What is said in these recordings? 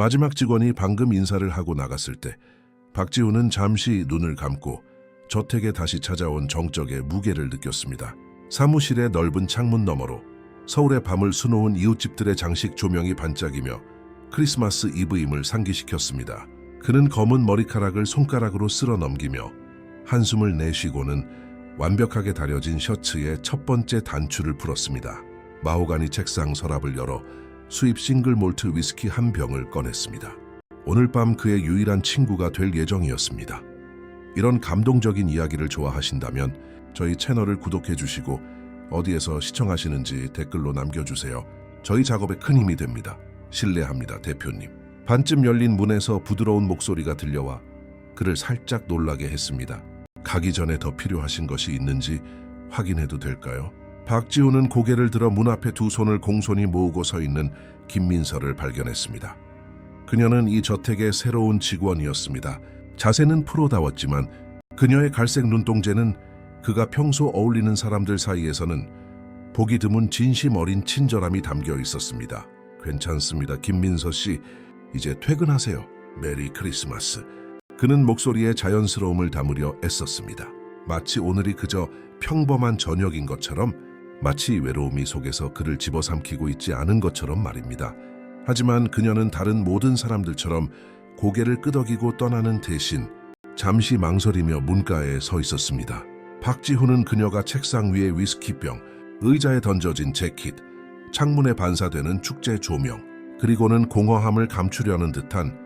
마지막 직원이 방금 인사를 하고 나갔을 때 박지훈은 잠시 눈을 감고 저택에 다시 찾아온 정적의 무게를 느꼈습니다. 사무실의 넓은 창문 너머로 서울의 밤을 수놓은 이웃집들의 장식 조명이 반짝이며 크리스마스 이브임을 상기시켰습니다. 그는 검은 머리카락을 손가락으로 쓸어 넘기며 한숨을 내쉬고는 완벽하게 다려진 셔츠의 첫 번째 단추를 풀었습니다. 마호가니 책상 서랍을 열어 수입 싱글 몰트 위스키 한 병을 꺼냈습니다. 오늘 밤 그의 유일한 친구가 될 예정이었습니다. 이런 감동적인 이야기를 좋아하신다면 저희 채널을 구독해 주시고 어디에서 시청하시는지 댓글로 남겨주세요. 저희 작업에 큰 힘이 됩니다. 신뢰합니다, 대표님. 반쯤 열린 문에서 부드러운 목소리가 들려와 그를 살짝 놀라게 했습니다. 가기 전에 더 필요하신 것이 있는지 확인해도 될까요? 박지훈은 고개를 들어 문 앞에 두 손을 공손히 모으고 서 있는 김민서를 발견했습니다. 그녀는 이 저택의 새로운 직원이었습니다. 자세는 프로다웠지만 그녀의 갈색 눈동자는 그가 평소 어울리는 사람들 사이에서는 보기 드문 진심 어린 친절함이 담겨 있었습니다. 괜찮습니다, 김민서 씨. 이제 퇴근하세요. 메리 크리스마스. 그는 목소리에 자연스러움을 담으려 애썼습니다. 마치 오늘이 그저 평범한 저녁인 것처럼, 마치 외로움이 속에서 그를 집어삼키고 있지 않은 것처럼 말입니다. 하지만 그녀는 다른 모든 사람들처럼 고개를 끄덕이고 떠나는 대신 잠시 망설이며 문가에 서 있었습니다. 박지훈은 그녀가 책상 위에 위스키병, 의자에 던져진 재킷, 창문에 반사되는 축제 조명, 그리고는 공허함을 감추려는 듯한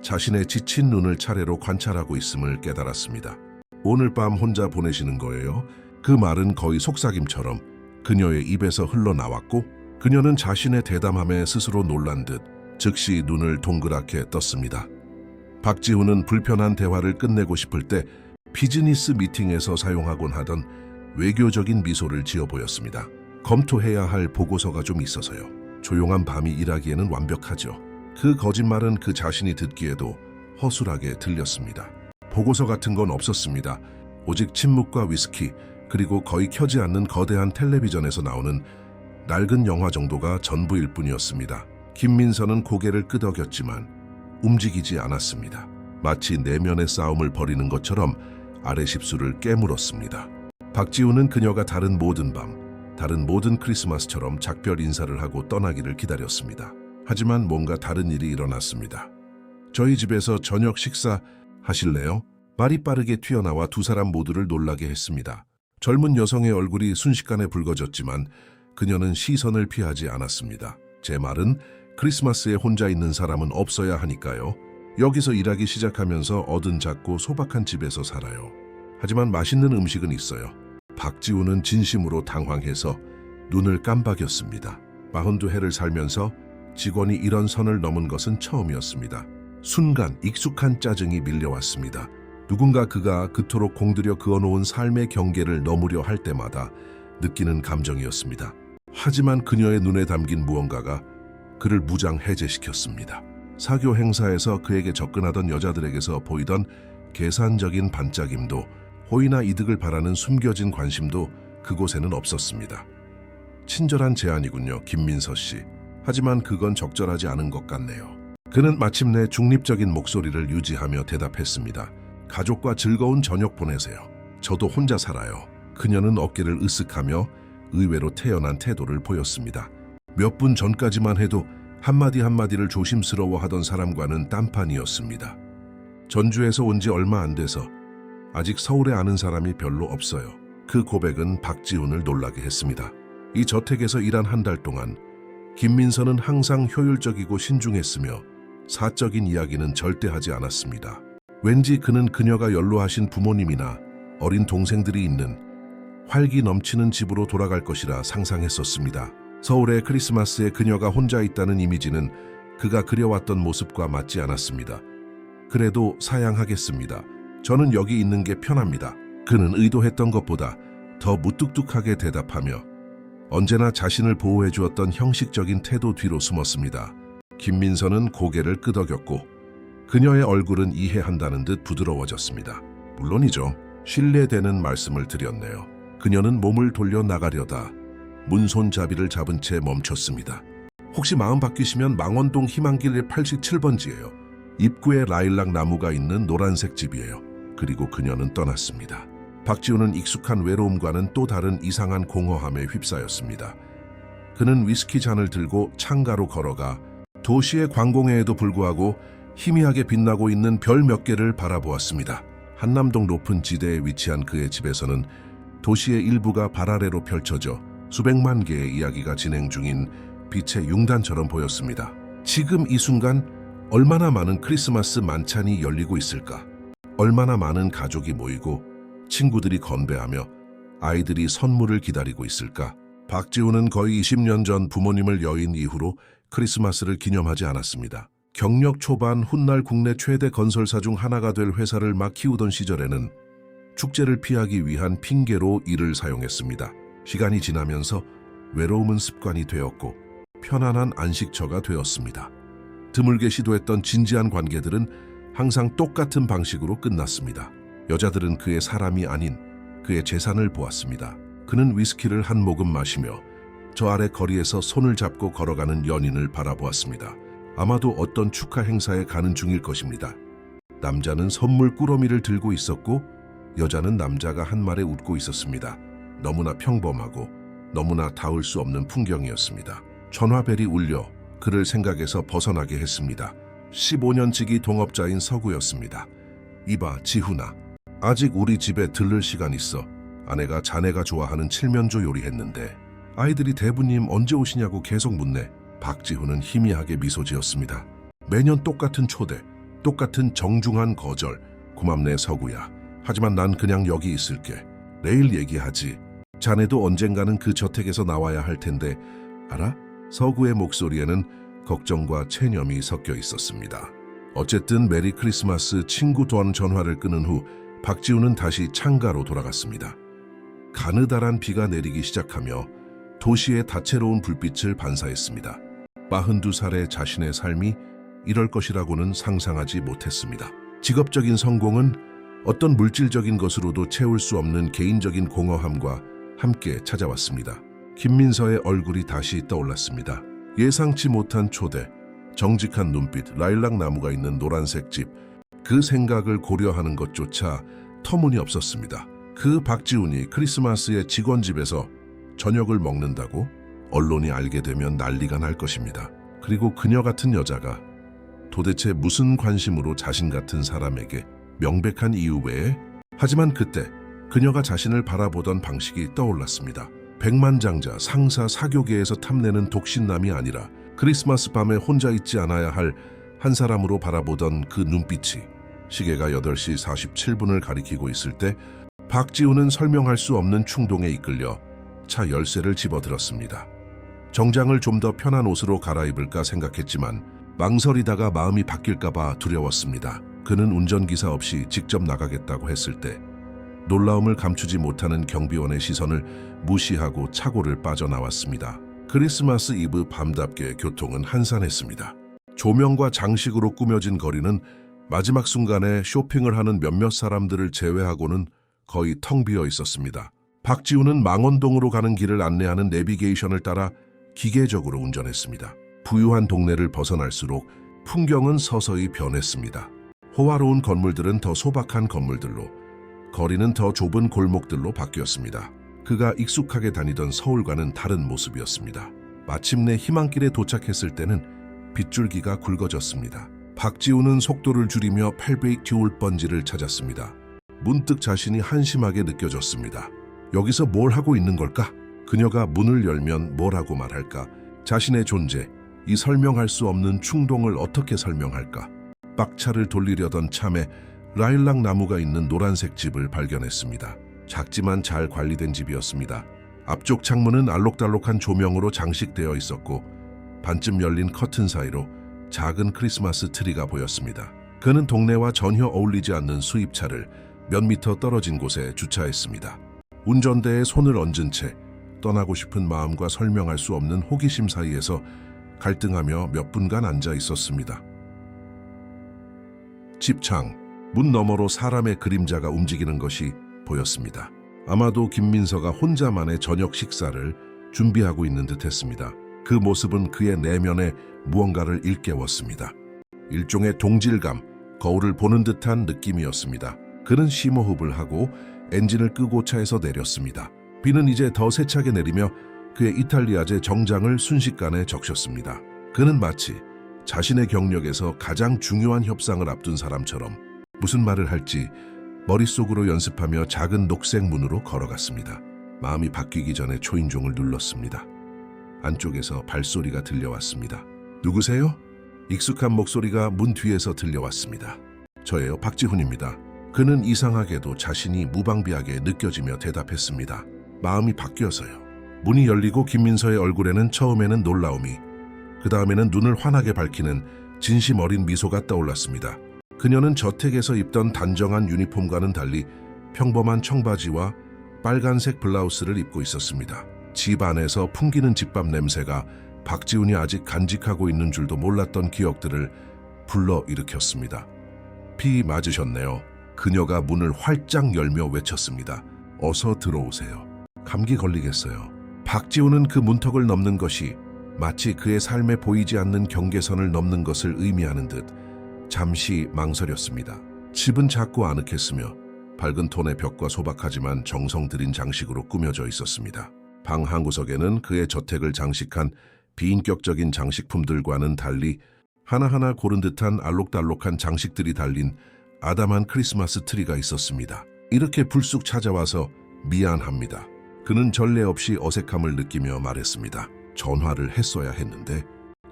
자신의 지친 눈을 차례로 관찰하고 있음을 깨달았습니다. 오늘 밤 혼자 보내시는 거예요? 그 말은 거의 속삭임처럼 그녀의 입에서 흘러나왔고 그녀는 자신의 대담함에 스스로 놀란 듯 즉시 눈을 동그랗게 떴습니다. 박지훈은 불편한 대화를 끝내고 싶을 때 비즈니스 미팅에서 사용하곤 하던 외교적인 미소를 지어 보였습니다. 검토해야 할 보고서가 좀 있어서요. 조용한 밤이 일하기에는 완벽하죠. 그 거짓말은 그 자신이 듣기에도 허술하게 들렸습니다. 보고서 같은 건 없었습니다. 오직 침묵과 위스키, 그리고 거의 켜지 않는 거대한 텔레비전에서 나오는 낡은 영화 정도가 전부일 뿐이었습니다. 김민서는 고개를 끄덕였지만 움직이지 않았습니다. 마치 내면의 싸움을 벌이는 것처럼 아래 십수를 깨물었습니다. 박지훈은 그녀가 다른 모든 밤, 다른 모든 크리스마스처럼 작별 인사를 하고 떠나기를 기다렸습니다. 하지만 뭔가 다른 일이 일어났습니다. 저희 집에서 저녁 식사 하실래요? 말이 빠르게 튀어나와 두 사람 모두를 놀라게 했습니다. 젊은 여성의 얼굴이 순식간에 붉어졌지만 그녀는 시선을 피하지 않았습니다. 제 말은 크리스마스에 혼자 있는 사람은 없어야 하니까요. 여기서 일하기 시작하면서 얻은 작고 소박한 집에서 살아요. 하지만 맛있는 음식은 있어요. 박지훈은 진심으로 당황해서 눈을 깜박였습니다. 42해를 살면서 직원이 이런 선을 넘은 것은 처음이었습니다. 순간 익숙한 짜증이 밀려왔습니다. 누군가 그가 그토록 공들여 그어놓은 삶의 경계를 넘으려 할 때마다 느끼는 감정이었습니다. 하지만 그녀의 눈에 담긴 무언가가 그를 무장해제시켰습니다. 사교 행사에서 그에게 접근하던 여자들에게서 보이던 계산적인 반짝임도, 호의나 이득을 바라는 숨겨진 관심도 그곳에는 없었습니다. 친절한 제안이군요, 김민서 씨. 하지만 그건 적절하지 않은 것 같네요. 그는 마침내 중립적인 목소리를 유지하며 대답했습니다. 가족과 즐거운 저녁 보내세요. 저도 혼자 살아요. 그녀는 어깨를 으쓱하며 의외로 태연한 태도를 보였습니다. 몇 분 전까지만 해도 한마디 한마디를 조심스러워하던 사람과는 딴판이었습니다. 전주에서 온 지 얼마 안 돼서 아직 서울에 아는 사람이 별로 없어요. 그 고백은 박지훈을 놀라게 했습니다. 이 저택에서 일한 한 달 동안 김민서는 항상 효율적이고 신중했으며 사적인 이야기는 절대 하지 않았습니다. 왠지 그는 그녀가 연로하신 부모님이나 어린 동생들이 있는 활기 넘치는 집으로 돌아갈 것이라 상상했었습니다. 서울의 크리스마스에 그녀가 혼자 있다는 이미지는 그가 그려왔던 모습과 맞지 않았습니다. 그래도 사양하겠습니다. 저는 여기 있는 게 편합니다. 그는 의도했던 것보다 더 무뚝뚝하게 대답하며 언제나 자신을 보호해 주었던 형식적인 태도 뒤로 숨었습니다. 김민서는 고개를 끄덕였고 그녀의 얼굴은 이해한다는 듯 부드러워졌습니다. 물론이죠. 신뢰되는 말씀을 드렸네요. 그녀는 몸을 돌려 나가려다 문손잡이를 잡은 채 멈췄습니다. 혹시 마음 바뀌시면 망원동 희망길 87번지예요. 입구에 라일락 나무가 있는 노란색 집이에요. 그리고 그녀는 떠났습니다. 박지훈은 익숙한 외로움과는 또 다른 이상한 공허함에 휩싸였습니다. 그는 위스키 잔을 들고 창가로 걸어가 도시의 광공해에도 불구하고 희미하게 빛나고 있는 별 몇 개를 바라보았습니다. 한남동 높은 지대에 위치한 그의 집에서는 도시의 일부가 발 아래로 펼쳐져 수백만 개의 이야기가 진행 중인 빛의 융단처럼 보였습니다. 지금 이 순간 얼마나 많은 크리스마스 만찬이 열리고 있을까? 얼마나 많은 가족이 모이고 친구들이 건배하며 아이들이 선물을 기다리고 있을까? 박지훈은 거의 20년 전 부모님을 여인 이후로 크리스마스를 기념하지 않았습니다. 경력 초반 훗날 국내 최대 건설사 중 하나가 될 회사를 막 키우던 시절에는 축제를 피하기 위한 핑계로 이를 사용했습니다. 시간이 지나면서 외로움은 습관이 되었고 편안한 안식처가 되었습니다. 드물게 시도했던 진지한 관계들은 항상 똑같은 방식으로 끝났습니다. 여자들은 그의 사람이 아닌 그의 재산을 보았습니다. 그는 위스키를 한 모금 마시며 저 아래 거리에서 손을 잡고 걸어가는 연인을 바라보았습니다. 아마도 어떤 축하 행사에 가는 중일 것입니다. 남자는 선물 꾸러미를 들고 있었고 여자는 남자가 한 말에 웃고 있었습니다. 너무나 평범하고 너무나 닿을 수 없는 풍경이었습니다. 전화벨이 울려 그를 생각에서 벗어나게 했습니다. 15년지기 동업자인 서구였습니다. 이봐 지훈아, 아직 우리 집에 들를 시간 있어. 아내가 자네가 좋아하는 칠면조 요리했는데 아이들이 대부님 언제 오시냐고 계속 묻네. 박지훈은 희미하게 미소 지었습니다. 매년 똑같은 초대, 똑같은 정중한 거절. 고맙네 서구야. 하지만 난 그냥 여기 있을게. 내일 얘기하지. 자네도 언젠가는 그 저택에서 나와야 할 텐데 알아? 서구의 목소리에는 걱정과 체념이 섞여 있었습니다. 어쨌든 메리 크리스마스 친구 또한 전화를 끊은 후 박지훈은 다시 창가로 돌아갔습니다. 가느다란 비가 내리기 시작하며 도시의 다채로운 불빛을 반사했습니다. 42살의 자신의 삶이 이럴 것이라고는 상상하지 못했습니다. 직업적인 성공은 어떤 물질적인 것으로도 채울 수 없는 개인적인 공허함과 함께 찾아왔습니다. 김민서의 얼굴이 다시 떠올랐습니다. 예상치 못한 초대, 정직한 눈빛, 라일락 나무가 있는 노란색 집. 그 생각을 고려하는 것조차 터무니없었습니다. 그 박지훈이 크리스마스의 직원 집에서 저녁을 먹는다고 언론이 알게 되면 난리가 날 것입니다. 그리고 그녀 같은 여자가 도대체 무슨 관심으로 자신 같은 사람에게 명백한 이유 외에? 하지만 그때 그녀가 자신을 바라보던 방식이 떠올랐습니다. 백만장자, 상사, 사교계에서 탐내는 독신남이 아니라 크리스마스 밤에 혼자 있지 않아야 할 한 사람으로 바라보던 그 눈빛이 시계가 8시 47분을 가리키고 있을 때 박지훈은 설명할 수 없는 충동에 이끌려 차 열쇠를 집어들었습니다. 정장을 좀 더 편한 옷으로 갈아입을까 생각했지만 망설이다가 마음이 바뀔까봐 두려웠습니다. 그는 운전기사 없이 직접 나가겠다고 했을 때 놀라움을 감추지 못하는 경비원의 시선을 무시하고 차고를 빠져나왔습니다. 크리스마스 이브 밤답게 교통은 한산했습니다. 조명과 장식으로 꾸며진 거리는 마지막 순간에 쇼핑을 하는 몇몇 사람들을 제외하고는 거의 텅 비어 있었습니다. 박지훈은 망원동으로 가는 길을 안내하는 내비게이션을 따라 기계적으로 운전했습니다. 부유한 동네를 벗어날수록 풍경은 서서히 변했습니다. 호화로운 건물들은 더 소박한 건물들로, 거리는 더 좁은 골목들로 바뀌었습니다. 그가 익숙하게 다니던 서울과는 다른 모습이었습니다. 마침내 희망길에 도착했을 때는 빗줄기가 굵어졌습니다. 박지훈은 속도를 줄이며 800번지를 찾았습니다. 문득 자신이 한심하게 느껴졌습니다. 여기서 뭘 하고 있는 걸까? 그녀가 문을 열면 뭐라고 말할까? 자신의 존재, 이 설명할 수 없는 충동을 어떻게 설명할까? 박차를 돌리려던 참에 라일락 나무가 있는 노란색 집을 발견했습니다. 작지만 잘 관리된 집이었습니다. 앞쪽 창문은 알록달록한 조명으로 장식되어 있었고 반쯤 열린 커튼 사이로 작은 크리스마스 트리가 보였습니다. 그는 동네와 전혀 어울리지 않는 수입차를 몇 미터 떨어진 곳에 주차했습니다. 운전대에 손을 얹은 채 떠나고 싶은 마음과 설명할 수 없는 호기심 사이에서 갈등하며 몇 분간 앉아 있었습니다. 집창, 문 너머로 사람의 그림자가 움직이는 것이 보였습니다. 아마도 김민서가 혼자만의 저녁 식사를 준비하고 있는 듯했습니다. 그 모습은 그의 내면에 무언가를 일깨웠습니다. 일종의 동질감, 거울을 보는 듯한 느낌이었습니다. 그는 심호흡을 하고 엔진을 끄고 차에서 내렸습니다. 비는 이제 더 세차게 내리며 그의 이탈리아제 정장을 순식간에 적셨습니다. 그는 마치 자신의 경력에서 가장 중요한 협상을 앞둔 사람처럼 무슨 말을 할지 머릿속으로 연습하며 작은 녹색 문으로 걸어갔습니다. 마음이 바뀌기 전에 초인종을 눌렀습니다. 안쪽에서 발소리가 들려왔습니다. 누구세요? 익숙한 목소리가 문 뒤에서 들려왔습니다. 저예요, 박지훈입니다. 그는 이상하게도 자신이 무방비하게 느껴지며 대답했습니다. 마음이 바뀌어서요. 문이 열리고 김민서의 얼굴에는 처음에는 놀라움이, 그 다음에는 눈을 환하게 밝히는 진심 어린 미소가 떠올랐습니다. 그녀는 저택에서 입던 단정한 유니폼과는 달리 평범한 청바지와 빨간색 블라우스를 입고 있었습니다. 집 안에서 풍기는 집밥 냄새가 박지훈이 아직 간직하고 있는 줄도 몰랐던 기억들을 불러일으켰습니다. 피 맞으셨네요. 그녀가 문을 활짝 열며 외쳤습니다. 어서 들어오세요. 감기 걸리겠어요. 박지훈은 그 문턱을 넘는 것이 마치 그의 삶에 보이지 않는 경계선을 넘는 것을 의미하는 듯 잠시 망설였습니다. 집은 작고 아늑했으며 밝은 톤의 벽과 소박하지만 정성 들인 장식으로 꾸며져 있었습니다. 방 한 구석에는 그의 저택을 장식한 비인격적인 장식품들과는 달리 하나하나 고른 듯한 알록달록한 장식들이 달린 아담한 크리스마스 트리가 있었습니다. 이렇게 불쑥 찾아와서 미안합니다. 그는 전례 없이 어색함을 느끼며 말했습니다. 전화를 했어야 했는데.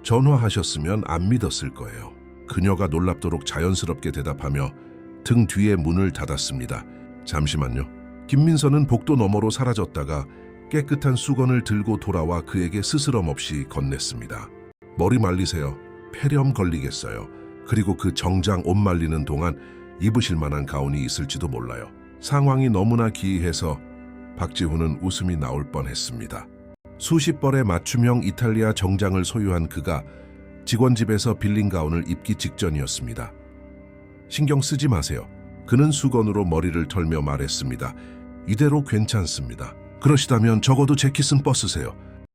전화하셨으면 안 믿었을 거예요. 그녀가 놀랍도록 자연스럽게 대답하며 등 뒤에 문을 닫았습니다. 잠시만요. 김민서는 복도 너머로 사라졌다가 깨끗한 수건을 들고 돌아와 그에게 스스럼 없이 건넸습니다. 머리 말리세요. 폐렴 걸리겠어요. 그리고 그 정장 옷 말리는 동안 입으실 만한 가운이 있을지도 몰라요. 상황이 너무나 기이해서 박지훈은 웃음이 나올 뻔했습니다. 수십 벌의 맞춤형 이탈리아 정장을 소유한 그가 직원 집에서 빌린 가운을 입기 직전이었습니다. 신경 쓰지 마세요. 그는 수건으로 머리를 털며 말했습니다. 이대로 괜찮습니다. 그러시다면 적어도 재킷은 벗으세요.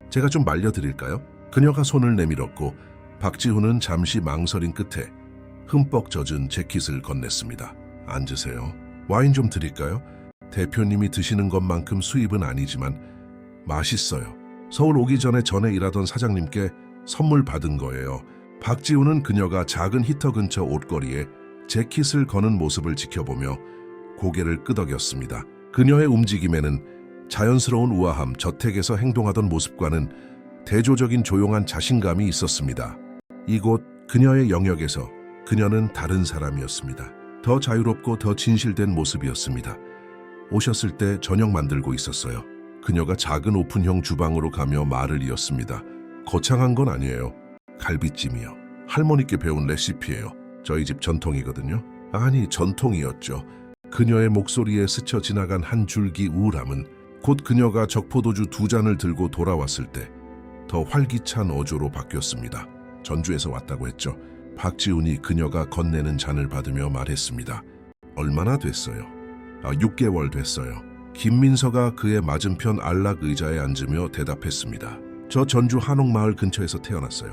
제가 좀 말려드릴까요? 그녀가 손을 내밀었고 박지훈은 잠시 망설인 끝에 흠뻑 젖은 재킷을 건넸습니다. 앉으세요. 와인 좀 드릴까요? 대표님이 드시는 것만큼 수입은 아니지만 맛있어요. 서울 오기 전에 전에 일하던 사장님께 선물 받은 거예요. 박지훈은 그녀가 작은 히터 근처 옷걸이에 재킷을 거는 모습을 지켜보며 고개를 끄덕였습니다. 그녀의 움직임에는 자연스러운 우아함, 저택에서 행동하던 모습과는 대조적인 조용한 자신감이 있었습니다. 이곳 그녀의 영역에서 그녀는 다른 사람이었습니다. 더 자유롭고 더 진실된 모습이었습니다. 오셨을 때 저녁 만들고 있었어요. 그녀가 작은 오픈형 주방으로 가며 말을 이었습니다. 거창한 건 아니에요. 갈비찜이요. 할머니께 배운 레시피예요. 저희 집 전통이거든요. 아니, 전통이었죠. 그녀의 목소리에 스쳐 지나간 한 줄기 우울함은 곧 그녀가 적포도주 2잔을 들고 돌아왔을 때 더 활기찬 어조로 바뀌었습니다. 전주에서 왔다고 했죠. 박지훈이 그녀가 건네는 잔을 받으며 말했습니다. 얼마나 됐어요? 6개월 됐어요. 김민서가 그의 맞은편 안락 의자에 앉으며 대답했습니다. 저 전주 한옥마을 근처에서 태어났어요.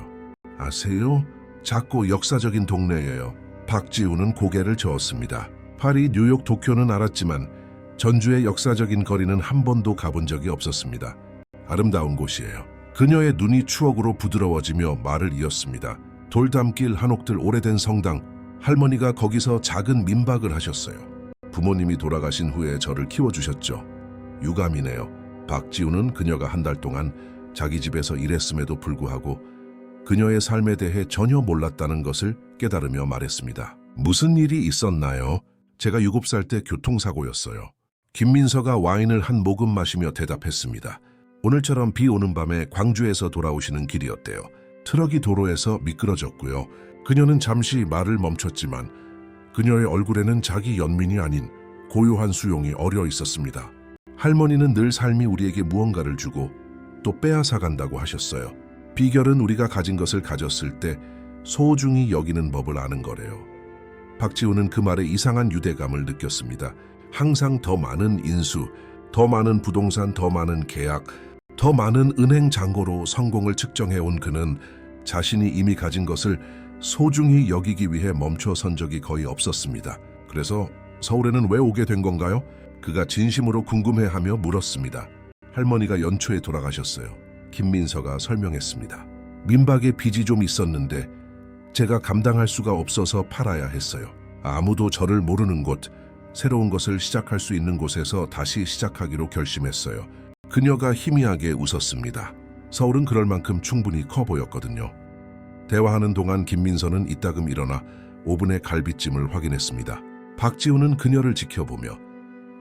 아세요? 작고 역사적인 동네예요. 박지훈은 고개를 저었습니다. 파리, 뉴욕, 도쿄는 알았지만 전주의 역사적인 거리는 한 번도 가본 적이 없었습니다. 아름다운 곳이에요. 그녀의 눈이 추억으로 부드러워지며 말을 이었습니다. 돌담길 한옥들 오래된 성당, 할머니가 거기서 작은 민박을 하셨어요. 부모님이 돌아가신 후에 저를 키워주셨죠. 유감이네요. 박지훈은 그녀가 한 달 동안 자기 집에서 일했음에도 불구하고 그녀의 삶에 대해 전혀 몰랐다는 것을 깨달으며 말했습니다. 무슨 일이 있었나요? 제가 7살 때 교통사고였어요. 김민서가 와인을 한 모금 마시며 대답했습니다. 오늘처럼 비 오는 밤에 광주에서 돌아오시는 길이었대요. 트럭이 도로에서 미끄러졌고요. 그녀는 잠시 말을 멈췄지만 그녀의 얼굴에는 자기 연민이 아닌 고요한 수용이 어려 있었습니다. 할머니는 늘 삶이 우리에게 무언가를 주고 또 빼앗아 간다고 하셨어요. 비결은 우리가 가진 것을 가졌을 때 소중히 여기는 법을 아는 거래요. 박지훈은 그 말에 이상한 유대감을 느꼈습니다. 항상 더 많은 인수, 더 많은 부동산, 더 많은 계약, 더 많은 은행 잔고로 성공을 측정해온 그는 자신이 이미 가진 것을 소중히 여기기 위해 멈춰선 적이 거의 없었습니다. 그래서 서울에는 왜 오게 된 건가요? 그가 진심으로 궁금해하며 물었습니다. 할머니가 연초에 돌아가셨어요. 김민서가 설명했습니다. 민박에 빚이 좀 있었는데 제가 감당할 수가 없어서 팔아야 했어요. 아무도 저를 모르는 곳, 새로운 것을 시작할 수 있는 곳에서 다시 시작하기로 결심했어요. 그녀가 희미하게 웃었습니다. 서울은 그럴 만큼 충분히 커 보였거든요. 대화하는 동안 김민서는 이따금 일어나 오븐의 갈비찜을 확인했습니다. 박지훈은 그녀를 지켜보며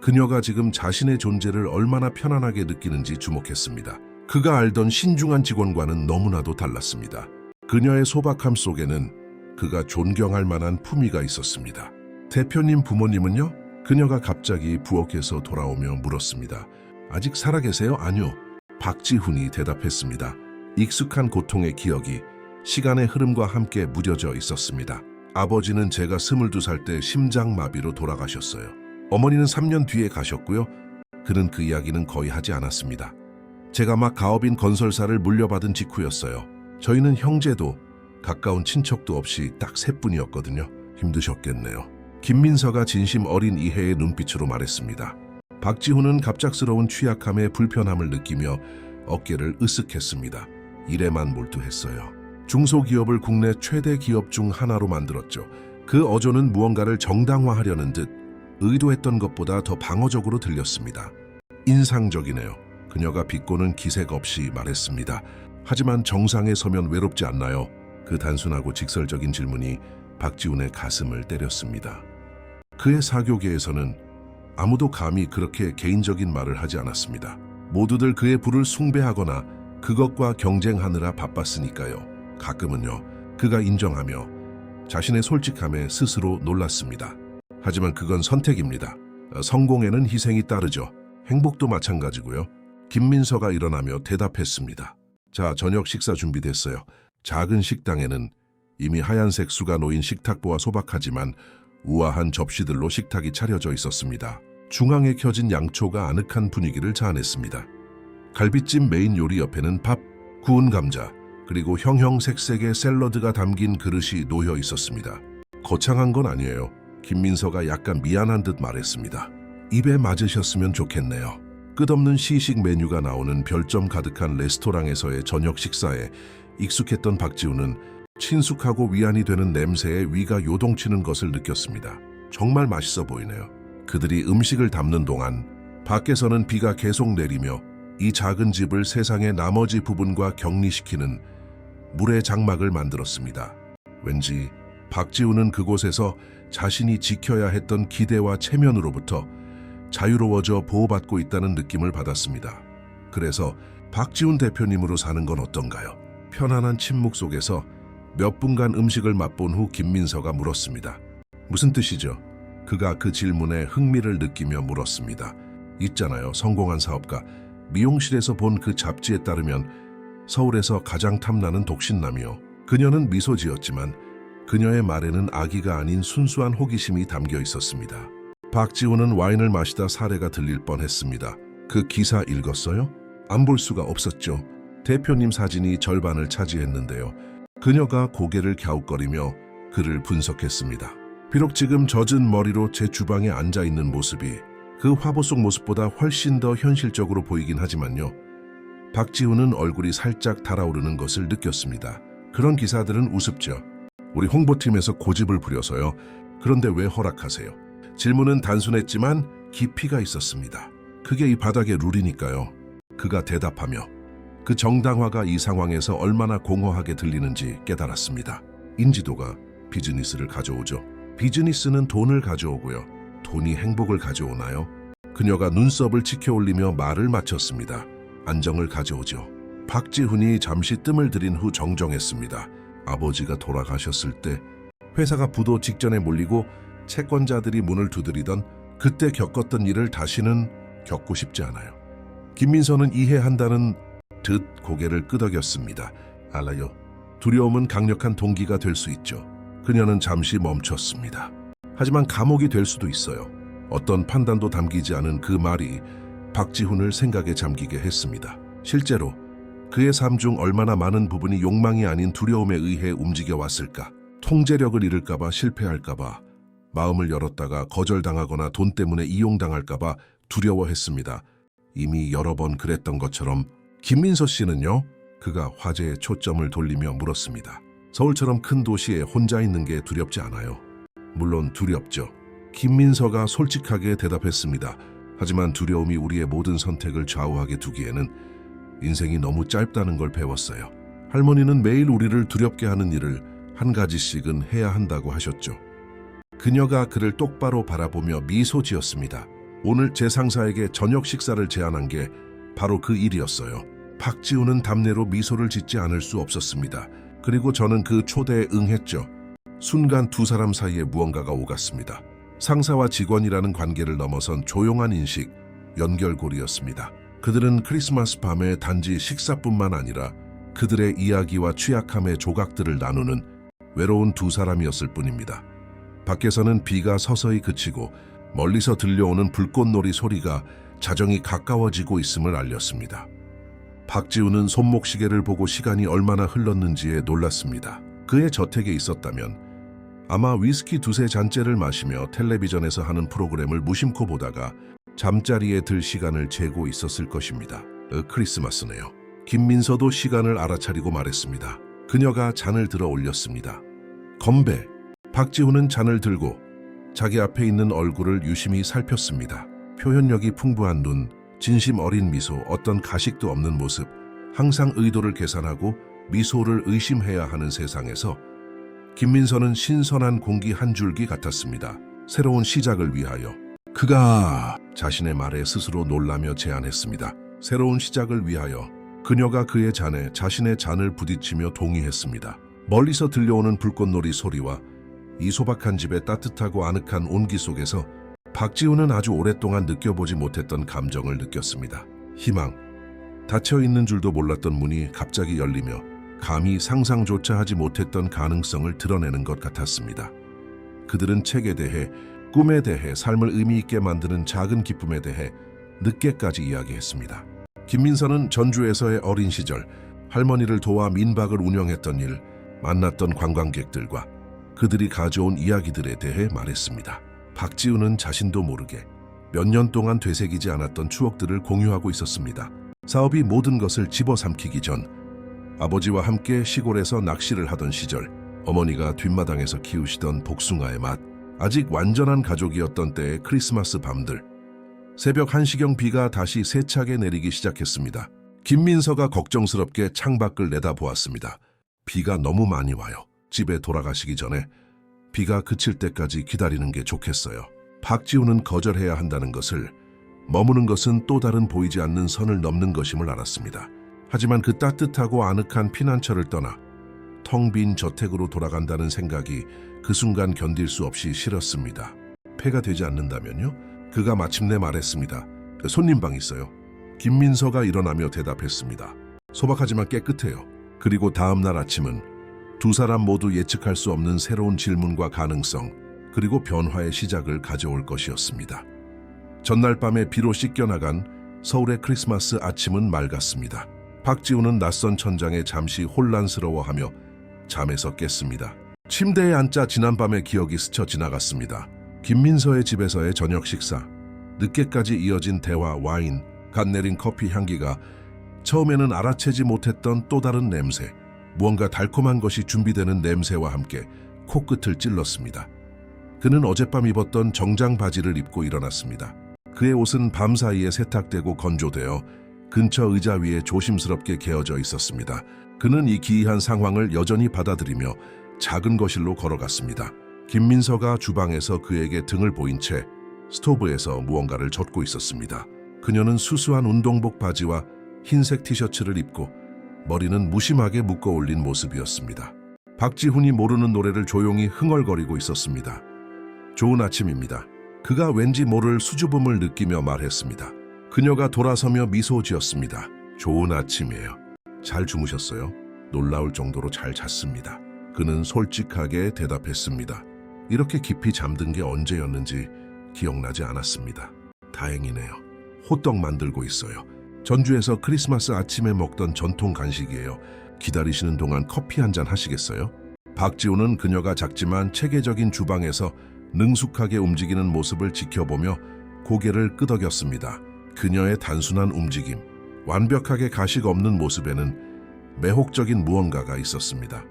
그녀가 지금 자신의 존재를 얼마나 편안하게 느끼는지 주목했습니다. 그가 알던 신중한 직원과는 너무나도 달랐습니다. 그녀의 소박함 속에는 그가 존경할 만한 품위가 있었습니다. 대표님 부모님은요? 그녀가 갑자기 부엌에서 돌아오며 물었습니다. 아직 살아계세요? 아니요. 박지훈이 대답했습니다. 익숙한 고통의 기억이 시간의 흐름과 함께 무뎌져 있었습니다. 아버지는 제가 22살 때 심장마비로 돌아가셨어요. 어머니는 3년 뒤에 가셨고요. 그는 그 이야기는 거의 하지 않았습니다. 제가 막 가업인 건설사를 물려받은 직후였어요. 저희는 형제도 가까운 친척도 없이 딱 3분이었거든요. 힘드셨겠네요. 김민서가 진심 어린 이해의 눈빛으로 말했습니다. 박지훈은 갑작스러운 취약함에 불편함을 느끼며 어깨를 으쓱했습니다. 일에만 몰두했어요. 중소기업을 국내 최대 기업 중 하나로 만들었죠. 그 어조는 무언가를 정당화하려는 듯 의도했던 것보다 더 방어적으로 들렸습니다. 인상적이네요. 그녀가 비꼬는 기색 없이 말했습니다. 하지만 정상에 서면 외롭지 않나요? 그 단순하고 직설적인 질문이 박지훈의 가슴을 때렸습니다. 그의 사교계에서는 아무도 감히 그렇게 개인적인 말을 하지 않았습니다. 모두들 그의 부를 숭배하거나 그것과 경쟁하느라 바빴으니까요. 가끔은요, 그가 인정하며 자신의 솔직함에 스스로 놀랐습니다. 하지만 그건 선택입니다. 성공에는 희생이 따르죠. 행복도 마찬가지고요. 김민서가 일어나며 대답했습니다. 자, 저녁 식사 준비됐어요. 작은 식당에는 이미 하얀색 수가 놓인 식탁보와 소박하지만 우아한 접시들로 식탁이 차려져 있었습니다. 중앙에 켜진 양초가 아늑한 분위기를 자아냈습니다. 갈비찜 메인 요리 옆에는 밥, 구운 감자, 그리고 형형색색의 샐러드가 담긴 그릇이 놓여 있었습니다. 거창한 건 아니에요. 김민서가 약간 미안한 듯 말했습니다. 입에 맞으셨으면 좋겠네요. 끝없는 시식 메뉴가 나오는 별점 가득한 레스토랑에서의 저녁 식사에 익숙했던 박지훈은 친숙하고 위안이 되는 냄새에 위가 요동치는 것을 느꼈습니다. 정말 맛있어 보이네요. 그들이 음식을 담는 동안 밖에서는 비가 계속 내리며 이 작은 집을 세상의 나머지 부분과 격리시키는 물의 장막을 만들었습니다. 왠지 박지훈은 그곳에서 자신이 지켜야 했던 기대와 체면으로부터 자유로워져 보호받고 있다는 느낌을 받았습니다. 그래서 박지훈 대표님으로 사는 건 어떤가요? 편안한 침묵 속에서 몇 분간 음식을 맛본 후 김민서가 물었습니다. 무슨 뜻이죠? 그가 그 질문에 흥미를 느끼며 물었습니다. 있잖아요, 성공한 사업가. 미용실에서 본 그 잡지에 따르면 서울에서 가장 탐나는 독신남이요. 그녀는 미소 지었지만 그녀의 말에는 악의가 아닌 순수한 호기심이 담겨 있었습니다. 박지훈은 와인을 마시다 사례가 들릴 뻔했습니다. 그 기사 읽었어요? 안 볼 수가 없었죠. 대표님 사진이 절반을 차지했는데요. 그녀가 고개를 갸웃거리며 그를 분석했습니다. 비록 지금 젖은 머리로 제 주방에 앉아있는 모습이 그 화보 속 모습보다 훨씬 더 현실적으로 보이긴 하지만요. 박지훈은 얼굴이 살짝 달아오르는 것을 느꼈습니다. 그런 기사들은 우습죠. 우리 홍보팀에서 고집을 부려서요. 그런데 왜 허락하세요? 질문은 단순했지만 깊이가 있었습니다. 그게 이 바닥의 룰이니까요. 그가 대답하며 그 정당화가 이 상황에서 얼마나 공허하게 들리는지 깨달았습니다. 인지도가 비즈니스를 가져오죠. 비즈니스는 돈을 가져오고요. 돈이 행복을 가져오나요? 그녀가 눈썹을 치켜올리며 말을 마쳤습니다. 안정을 가져오죠. 박지훈이 잠시 뜸을 들인 후 정정했습니다. 아버지가 돌아가셨을 때 회사가 부도 직전에 몰리고 채권자들이 문을 두드리던 그때 겪었던 일을 다시는 겪고 싶지 않아요. 김민서는 이해한다는 듯 고개를 끄덕였습니다. 알아요. 두려움은 강력한 동기가 될 수 있죠. 그녀는 잠시 멈췄습니다. 하지만 감옥이 될 수도 있어요. 어떤 판단도 담기지 않은 그 말이 박지훈을 생각에 잠기게 했습니다. 실제로 그의 삶 중 얼마나 많은 부분이 욕망이 아닌 두려움에 의해 움직여 왔을까? 통제력을 잃을까봐 실패할까봐, 마음을 열었다가 거절당하거나 돈 때문에 이용당할까봐 두려워했습니다. 이미 여러 번 그랬던 것처럼 김민서 씨는요? 그가 화제의 초점을 돌리며 물었습니다. 서울처럼 큰 도시에 혼자 있는 게 두렵지 않아요? 물론 두렵죠. 김민서가 솔직하게 대답했습니다. 하지만 두려움이 우리의 모든 선택을 좌우하게 두기에는 인생이 너무 짧다는 걸 배웠어요. 할머니는 매일 우리를 두렵게 하는 일을 한 가지씩은 해야 한다고 하셨죠. 그녀가 그를 똑바로 바라보며 미소 지었습니다. 오늘 제 상사에게 저녁 식사를 제안한 게 바로 그 일이었어요. 박지우는 답례로 미소를 짓지 않을 수 없었습니다. 그리고 저는 그 초대에 응했죠. 순간 두 사람 사이에 무언가가 오갔습니다. 상사와 직원이라는 관계를 넘어선 조용한 인식, 연결고리였습니다. 그들은 크리스마스 밤에 단지 식사뿐만 아니라 그들의 이야기와 취약함의 조각들을 나누는 외로운 두 사람이었을 뿐입니다. 밖에서는 비가 서서히 그치고 멀리서 들려오는 불꽃놀이 소리가 자정이 가까워지고 있음을 알렸습니다. 박지우는 손목시계를 보고 시간이 얼마나 흘렀는지에 놀랐습니다. 그의 저택에 있었다면 아마 위스키 두세 잔째를 마시며 텔레비전에서 하는 프로그램을 무심코 보다가 잠자리에 들 시간을 재고 있었을 것입니다. 크리스마스네요. 김민서도 시간을 알아차리고 말했습니다. 그녀가 잔을 들어 올렸습니다. 건배! 박지우는 잔을 들고 자기 앞에 있는 얼굴을 유심히 살폈습니다. 표현력이 풍부한 눈, 진심 어린 미소, 어떤 가식도 없는 모습, 항상 의도를 계산하고 미소를 의심해야 하는 세상에서 김민서는 신선한 공기 한 줄기 같았습니다. 새로운 시작을 위하여. 그가 자신의 말에 스스로 놀라며 제안했습니다. 새로운 시작을 위하여. 그녀가 그의 잔에 자신의 잔을 부딪히며 동의했습니다. 멀리서 들려오는 불꽃놀이 소리와 이 소박한 집의 따뜻하고 아늑한 온기 속에서 박지우는 아주 오랫동안 느껴보지 못했던 감정을 느꼈습니다. 희망. 닫혀있는 줄도 몰랐던 문이 갑자기 열리며 감히 상상조차 하지 못했던 가능성을 드러내는 것 같았습니다. 그들은 책에 대해, 꿈에 대해, 삶을 의미 있게 만드는 작은 기쁨에 대해 늦게까지 이야기했습니다. 김민서는 전주에서의 어린 시절, 할머니를 도와 민박을 운영했던 일, 만났던 관광객들과 그들이 가져온 이야기들에 대해 말했습니다. 박지우는 자신도 모르게 몇 년 동안 되새기지 않았던 추억들을 공유하고 있었습니다. 사업이 모든 것을 집어삼키기 전 아버지와 함께 시골에서 낚시를 하던 시절, 어머니가 뒷마당에서 키우시던 복숭아의 맛, 아직 완전한 가족이었던 때의 크리스마스 밤들, 새벽 1시경 비가 다시 세차게 내리기 시작했습니다. 김민서가 걱정스럽게 창밖을 내다보았습니다. 비가 너무 많이 와요. 집에 돌아가시기 전에 비가 그칠 때까지 기다리는 게 좋겠어요. 박지우는 거절해야 한다는 것을, 머무는 것은 또 다른 보이지 않는 선을 넘는 것임을 알았습니다. 하지만 그 따뜻하고 아늑한 피난처를 떠나 텅 빈 저택으로 돌아간다는 생각이 그 순간 견딜 수 없이 싫었습니다. 폐가 되지 않는다면요? 그가 마침내 말했습니다. 손님 방 있어요. 김민서가 일어나며 대답했습니다. 소박하지만 깨끗해요. 그리고 다음 날 아침은 두 사람 모두 예측할 수 없는 새로운 질문과 가능성, 그리고 변화의 시작을 가져올 것이었습니다. 전날 밤에 비로 씻겨나간 서울의 크리스마스 아침은 맑았습니다. 박지우는 낯선 천장에 잠시 혼란스러워하며 잠에서 깼습니다. 침대에 앉자 지난밤의 기억이 스쳐 지나갔습니다. 김민서의 집에서의 저녁 식사, 늦게까지 이어진 대화, 와인, 갓 내린 커피 향기가 처음에는 알아채지 못했던 또 다른 냄새, 무언가 달콤한 것이 준비되는 냄새와 함께 코끝을 찔렀습니다. 그는 어젯밤 입었던 정장 바지를 입고 일어났습니다. 그의 옷은 밤 사이에 세탁되고 건조되어 근처 의자 위에 조심스럽게 개어져 있었습니다. 그는 이 기이한 상황을 여전히 받아들이며 작은 거실로 걸어갔습니다. 김민서가 주방에서 그에게 등을 보인 채 스토브에서 무언가를 젓고 있었습니다. 그녀는 수수한 운동복 바지와 흰색 티셔츠를 입고 머리는 무심하게 묶어 올린 모습이었습니다. 박지훈이 모르는 노래를 조용히 흥얼거리고 있었습니다. 좋은 아침입니다. 그가 왠지 모를 수줍음을 느끼며 말했습니다. 그녀가 돌아서며 미소 지었습니다. 좋은 아침이에요. 잘 주무셨어요? 놀라울 정도로 잘 잤습니다. 그는 솔직하게 대답했습니다. 이렇게 깊이 잠든 게 언제였는지 기억나지 않았습니다. 다행이네요. 호떡 만들고 있어요. 전주에서 크리스마스 아침에 먹던 전통 간식이에요. 기다리시는 동안 커피 한 잔 하시겠어요? 박지훈은 그녀가 작지만 체계적인 주방에서 능숙하게 움직이는 모습을 지켜보며 고개를 끄덕였습니다. 그녀의 단순한 움직임, 완벽하게 가식 없는 모습에는 매혹적인 무언가가 있었습니다.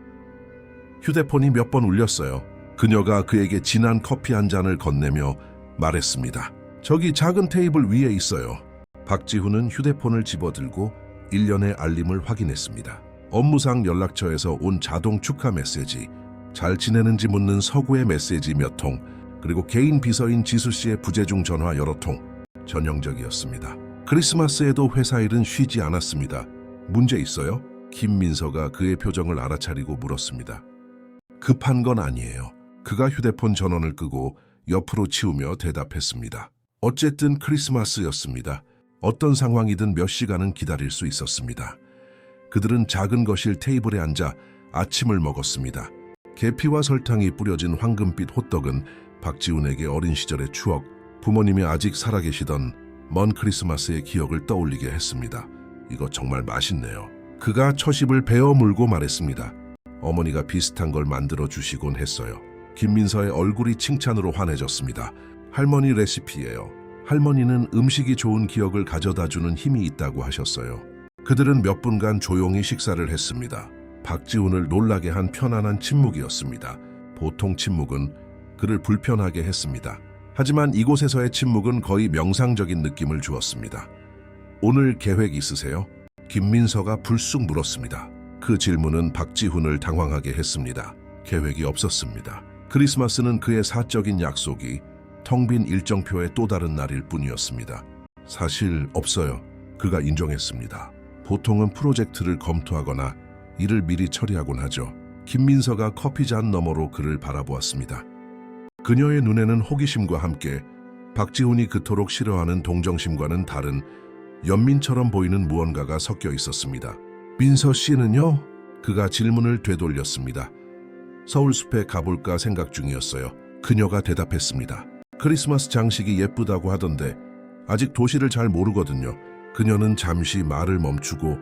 휴대폰이 몇 번 울렸어요. 그녀가 그에게 진한 커피 한 잔을 건네며 말했습니다. 저기 작은 테이블 위에 있어요. 박지훈은 휴대폰을 집어들고 일련의 알림을 확인했습니다. 업무상 연락처에서 온 자동 축하 메시지, 잘 지내는지 묻는 서구의 메시지 몇 통, 그리고 개인 비서인 지수 씨의 부재중 전화 여러 통. 전형적이었습니다. 크리스마스에도 회사 일은 쉬지 않았습니다. 문제 있어요? 김민서가 그의 표정을 알아차리고 물었습니다. 급한 건 아니에요. 그가 휴대폰 전원을 끄고 옆으로 치우며 대답했습니다. 어쨌든 크리스마스였습니다. 어떤 상황이든 몇 시간은 기다릴 수 있었습니다. 그들은 작은 거실 테이블에 앉아 아침을 먹었습니다. 계피와 설탕이 뿌려진 황금빛 호떡은 박지훈에게 어린 시절의 추억, 부모님이 아직 살아계시던 먼 크리스마스의 기억을 떠올리게 했습니다. 이거 정말 맛있네요. 그가 처십을 베어 물고 말했습니다. 어머니가 비슷한 걸 만들어 주시곤 했어요. 김민서의 얼굴이 칭찬으로 환해졌습니다. 할머니 레시피예요. 할머니는 음식이 좋은 기억을 가져다주는 힘이 있다고 하셨어요. 그들은 몇 분간 조용히 식사를 했습니다. 박지훈을 놀라게 한 편안한 침묵이었습니다. 보통 침묵은 그를 불편하게 했습니다. 하지만 이곳에서의 침묵은 거의 명상적인 느낌을 주었습니다. 오늘 계획 있으세요? 김민서가 불쑥 물었습니다. 그 질문은 박지훈을 당황하게 했습니다. 계획이 없었습니다. 크리스마스는 그의 사적인 약속이 텅 빈 일정표의 또 다른 날일 뿐이었습니다. 사실 없어요. 그가 인정했습니다. 보통은 프로젝트를 검토하거나 일을 미리 처리하곤 하죠. 김민서가 커피잔 너머로 그를 바라보았습니다. 그녀의 눈에는 호기심과 함께 박지훈이 그토록 싫어하는 동정심과는 다른 연민처럼 보이는 무언가가 섞여 있었습니다. 민서 씨는요? 그가 질문을 되돌렸습니다. 서울숲에 가볼까 생각 중이었어요. 그녀가 대답했습니다. 크리스마스 장식이 예쁘다고 하던데 아직 도시를 잘 모르거든요. 그녀는 잠시 말을 멈추고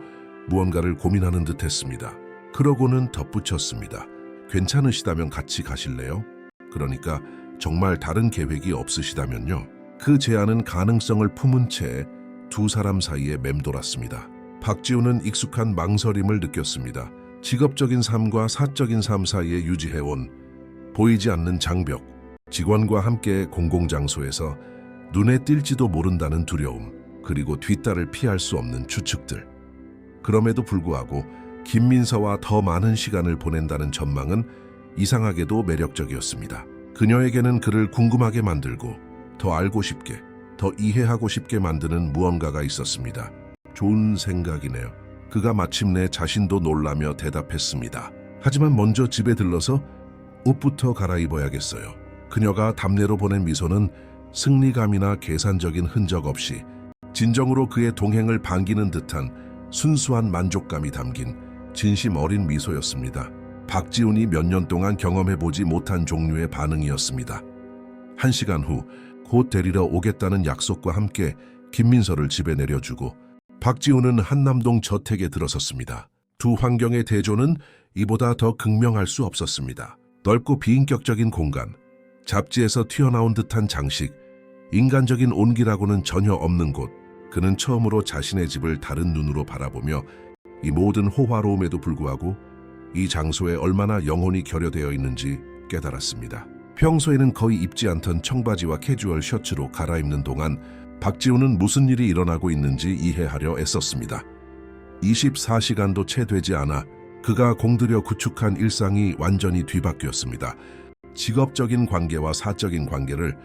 무언가를 고민하는 듯 했습니다. 그러고는 덧붙였습니다. 괜찮으시다면 같이 가실래요? 그러니까 정말 다른 계획이 없으시다면요. 그 제안은 가능성을 품은 채 두 사람 사이에 맴돌았습니다. 박지훈은 익숙한 망설임을 느꼈습니다. 직업적인 삶과 사적인 삶 사이에 유지해온 보이지 않는 장벽, 직원과 함께 공공장소에서 눈에 띌지도 모른다는 두려움, 그리고 뒷달을 피할 수 없는 추측들. 그럼에도 불구하고 김민서와 더 많은 시간을 보낸다는 전망은 이상하게도 매력적이었습니다. 그녀에게는 그를 궁금하게 만들고 더 알고 싶게, 더 이해하고 싶게 만드는 무언가가 있었습니다. 좋은 생각이네요. 그가 마침내 자신도 놀라며 대답했습니다. 하지만 먼저 집에 들러서 옷부터 갈아입어야겠어요. 그녀가 답례로 보낸 미소는 승리감이나 계산적인 흔적 없이 진정으로 그의 동행을 반기는 듯한 순수한 만족감이 담긴 진심 어린 미소였습니다. 박지훈이 몇 년 동안 경험해보지 못한 종류의 반응이었습니다. 1시간 후 곧 데리러 오겠다는 약속과 함께 김민서를 집에 내려주고 박지훈은 한남동 저택에 들어섰습니다. 두 환경의 대조는 이보다 더 극명할 수 없었습니다. 넓고 비인격적인 공간, 잡지에서 튀어나온 듯한 장식, 인간적인 온기라고는 전혀 없는 곳. 그는 처음으로 자신의 집을 다른 눈으로 바라보며 이 모든 호화로움에도 불구하고 이 장소에 얼마나 영혼이 결여되어 있는지 깨달았습니다. 평소에는 거의 입지 않던 청바지와 캐주얼 셔츠로 갈아입는 동안 박지훈은 무슨 일이 일어나고 있는지 이해하려 애썼습니다. 24시간도 채 되지 않아 그가 공들여 구축한 일상이 완전히 뒤바뀌었습니다. 직업적인 관계와 사적인 관계를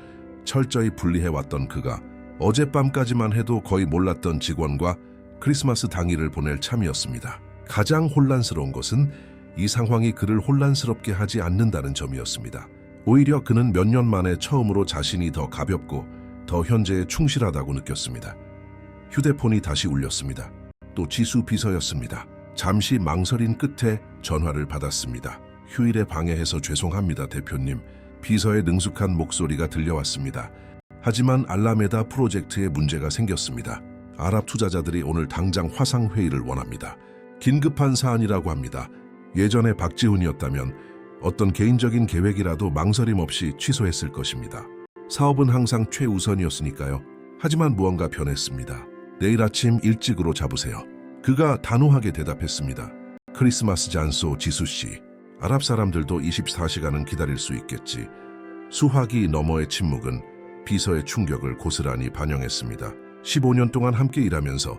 철저히 분리해왔던 그가 어젯밤까지만 해도 거의 몰랐던 직원과 크리스마스 당일을 보낼 참이었습니다. 가장 혼란스러운 것은 이 상황이 그를 혼란스럽게 하지 않는다는 점이었습니다. 오히려 그는 몇 년 만에 처음으로 자신이 더 가볍고 더 현재에 충실하다고 느꼈습니다. 휴대폰이 다시 울렸습니다. 또 지수 비서였습니다. 잠시 망설인 끝에 전화를 받았습니다. 휴일에 방해해서 죄송합니다, 대표님. 비서의 능숙한 목소리가 들려왔습니다. 하지만 알라메다 프로젝트에 문제가 생겼습니다. 아랍 투자자들이 오늘 당장 화상회의를 원합니다. 긴급한 사안이라고 합니다. 예전에 박지훈이었다면 어떤 개인적인 계획이라도 망설임 없이 취소했을 것입니다. 사업은 항상 최우선이었으니까요. 하지만 무언가 변했습니다. 내일 아침 일찍으로 잡으세요. 그가 단호하게 대답했습니다. 크리스마스지 않소, 지수씨. 아랍 사람들도 24시간은 기다릴 수 있겠지. 수화기 너머의 침묵은 비서의 충격을 고스란히 반영했습니다. 15년 동안 함께 일하면서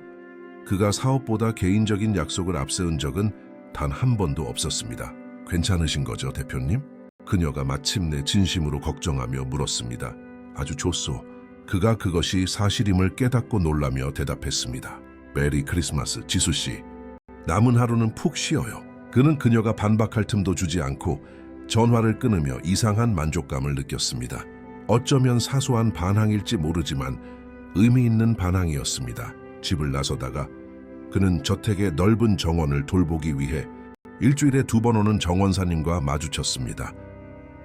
그가 사업보다 개인적인 약속을 앞세운 적은 단 한 번도 없었습니다. 괜찮으신 거죠, 대표님? 그녀가 마침내 진심으로 걱정하며 물었습니다. 아주 좋소. 그가 그것이 사실임을 깨닫고 놀라며 대답했습니다. 메리 크리스마스, 지수씨. 남은 하루는 푹 쉬어요. 그는 그녀가 반박할 틈도 주지 않고 전화를 끊으며 이상한 만족감을 느꼈습니다. 어쩌면 사소한 반항일지 모르지만 의미 있는 반항이었습니다. 집을 나서다가 그는 저택의 넓은 정원을 돌보기 위해 일주일에 2번 오는 정원사님과 마주쳤습니다.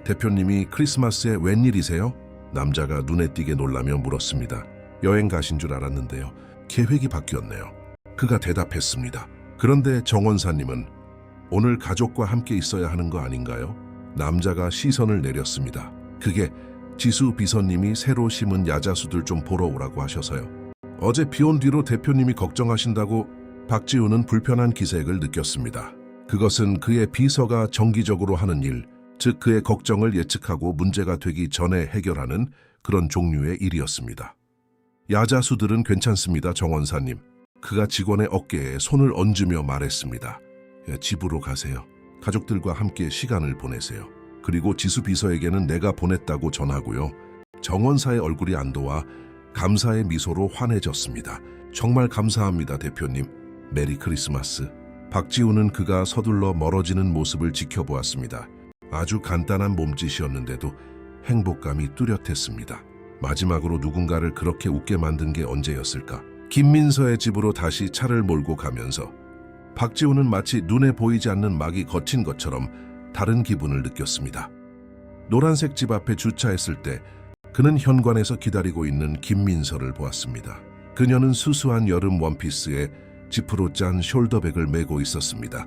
대표님이 크리스마스에 웬일이세요? 남자가 눈에 띄게 놀라며 물었습니다. 여행 가신 줄 알았는데요. 계획이 바뀌었네요. 그가 대답했습니다. 그런데 정원사님은 오늘 가족과 함께 있어야 하는 거 아닌가요? 남자가 시선을 내렸습니다. 그게 지수 비서님이 새로 심은 야자수들 좀 보러 오라고 하셔서요. 어제 비 온 뒤로 대표님이 걱정하신다고 박지훈은 불편한 기색을 느꼈습니다. 그것은 그의 비서가 정기적으로 하는 일, 즉 그의 걱정을 예측하고 문제가 되기 전에 해결하는 그런 종류의 일이었습니다. 야자수들은 괜찮습니다, 정원사님. 그가 직원의 어깨에 손을 얹으며 말했습니다. 집으로 가세요. 가족들과 함께 시간을 보내세요. 그리고 지수 비서에게는 내가 보냈다고 전하고요. 정원사의 얼굴이 안도와 감사의 미소로 환해졌습니다. 정말 감사합니다, 대표님. 메리 크리스마스. 박지훈은 그가 서둘러 멀어지는 모습을 지켜보았습니다. 아주 간단한 몸짓이었는데도 행복감이 뚜렷했습니다. 마지막으로 누군가를 그렇게 웃게 만든 게 언제였을까? 김민서의 집으로 다시 차를 몰고 가면서 박지훈은 마치 눈에 보이지 않는 막이 걷힌 것처럼 다른 기분을 느꼈습니다. 노란색 집 앞에 주차했을 때 그는 현관에서 기다리고 있는 김민서를 보았습니다. 그녀는 수수한 여름 원피스에 지프로 짠 숄더백을 메고 있었습니다.